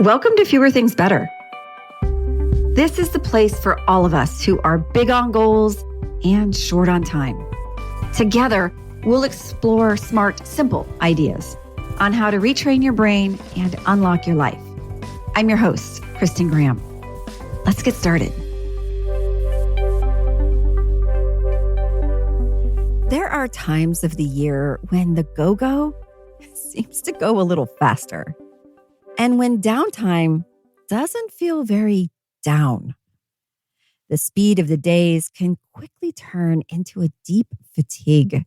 Welcome to Fewer Things Better. This is the place for all of us who are big on goals and short on time. Together, we'll explore smart, simple ideas on how to retrain your brain and unlock your life. I'm your host, Kristen Graham. Let's get started. There are times of the year when the go-go seems to go a little faster. And when downtime doesn't feel very down. The speed of the days can quickly turn into a deep fatigue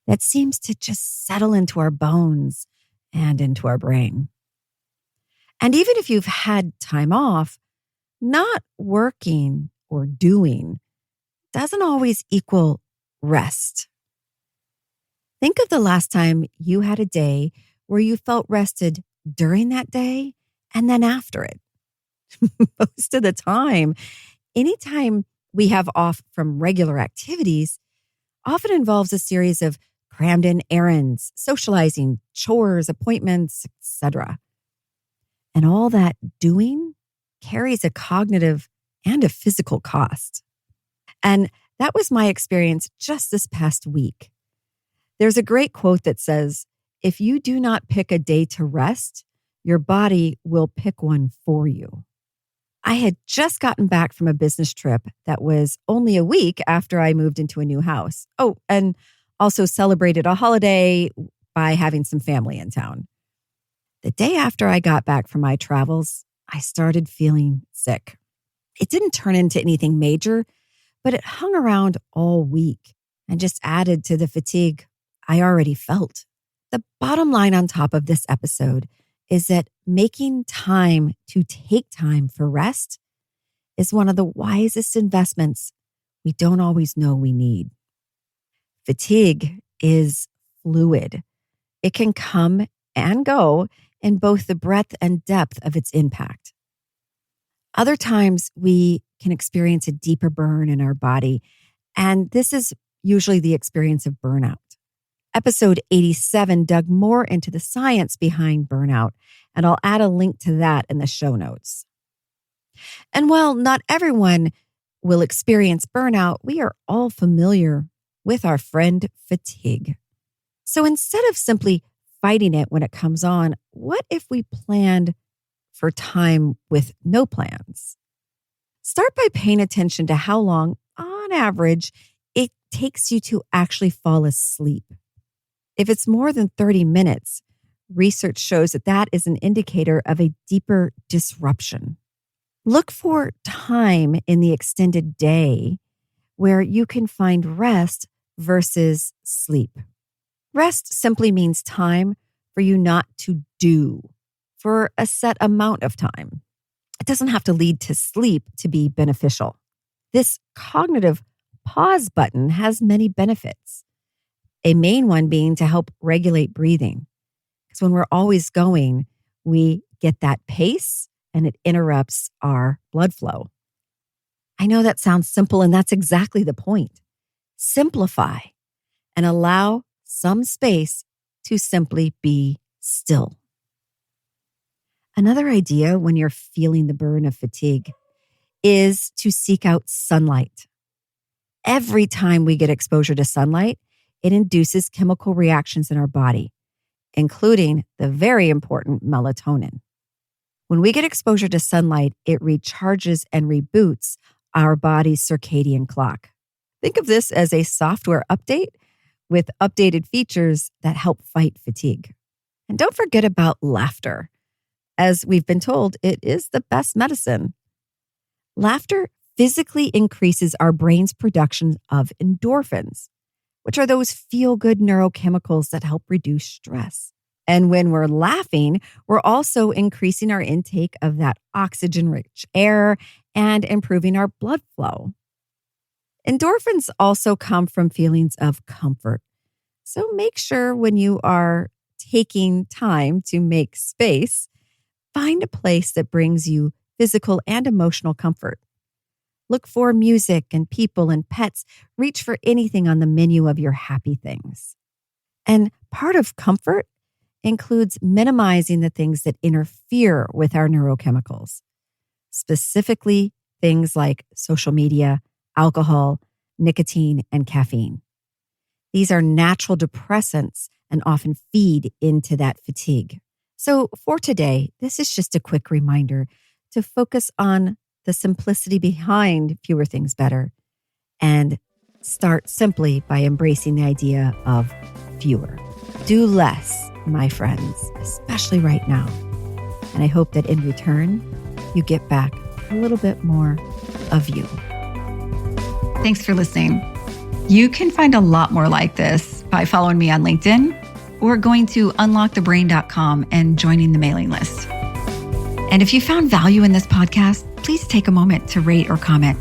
that seems to just settle into our bones and into our brain. And even if you've had time off, not working or doing doesn't always equal rest. Think of the last time you had a day where you felt rested during that day and then after it. Most of the time, anytime we have off from regular activities often involves a series of crammed in errands, socializing, chores, appointments, etc. And all that doing carries a cognitive and a physical cost. And that was my experience just this past week. There's a great quote that says, "If you do not pick a day to rest, your body will pick one for you." I had just gotten back from a business trip that was only a week after I moved into a new house. Oh, and also celebrated a holiday by having some family in town. The day after I got back from my travels, I started feeling sick. It didn't turn into anything major, but it hung around all week and just added to the fatigue I already felt. The bottom line on top of this episode is that making time to take time for rest is one of the wisest investments we don't always know we need. Fatigue is fluid. It can come and go in both the breadth and depth of its impact. Other times we can experience a deeper burn in our body, and this is usually the experience of burnout. Episode 87 dug more into the science behind burnout, and I'll add a link to that in the show notes. And while not everyone will experience burnout, we are all familiar with our friend fatigue. So instead of simply fighting it when it comes on, what if we planned for time with no plans? Start by paying attention to how long, on average, it takes you to actually fall asleep. If it's more than 30 minutes, research shows that that is an indicator of a deeper disruption. Look for time in the extended day where you can find rest versus sleep. Rest simply means time for you not to do for a set amount of time. It doesn't have to lead to sleep to be beneficial. This cognitive pause button has many benefits. A main one being to help regulate breathing. Because when we're always going, we get that pace and it interrupts our blood flow. I know that sounds simple, and that's exactly the point. Simplify and allow some space to simply be still. Another idea when you're feeling the burn of fatigue is to seek out sunlight. Every time we get exposure to sunlight, it induces chemical reactions in our body, including the very important melatonin. When we get exposure to sunlight, it recharges and reboots our body's circadian clock. Think of this as a software update with updated features that help fight fatigue. And don't forget about laughter. As we've been told, it is the best medicine. Laughter physically increases our brain's production of endorphins, which are those feel-good neurochemicals that help reduce stress. And when we're laughing, we're also increasing our intake of that oxygen-rich air and improving our blood flow. Endorphins also come from feelings of comfort. So make sure when you are taking time to make space, find a place that brings you physical and emotional comfort. Look for music and people and pets. Reach for anything on the menu of your happy things. And part of comfort includes minimizing the things that interfere with our neurochemicals, specifically things like social media, alcohol, nicotine, and caffeine. These are natural depressants and often feed into that fatigue. So for today, this is just a quick reminder to focus on the simplicity behind fewer things better and start simply by embracing the idea of fewer. Do less, my friends, especially right now. And I hope that in return, you get back a little bit more of you. Thanks for listening. You can find a lot more like this by following me on LinkedIn or going to unlockthebrain.com and joining the mailing list. And if you found value in this podcast, please take a moment to rate or comment.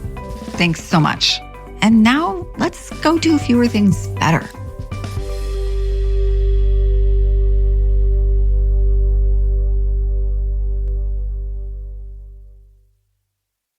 Thanks so much. And now let's go do fewer things better.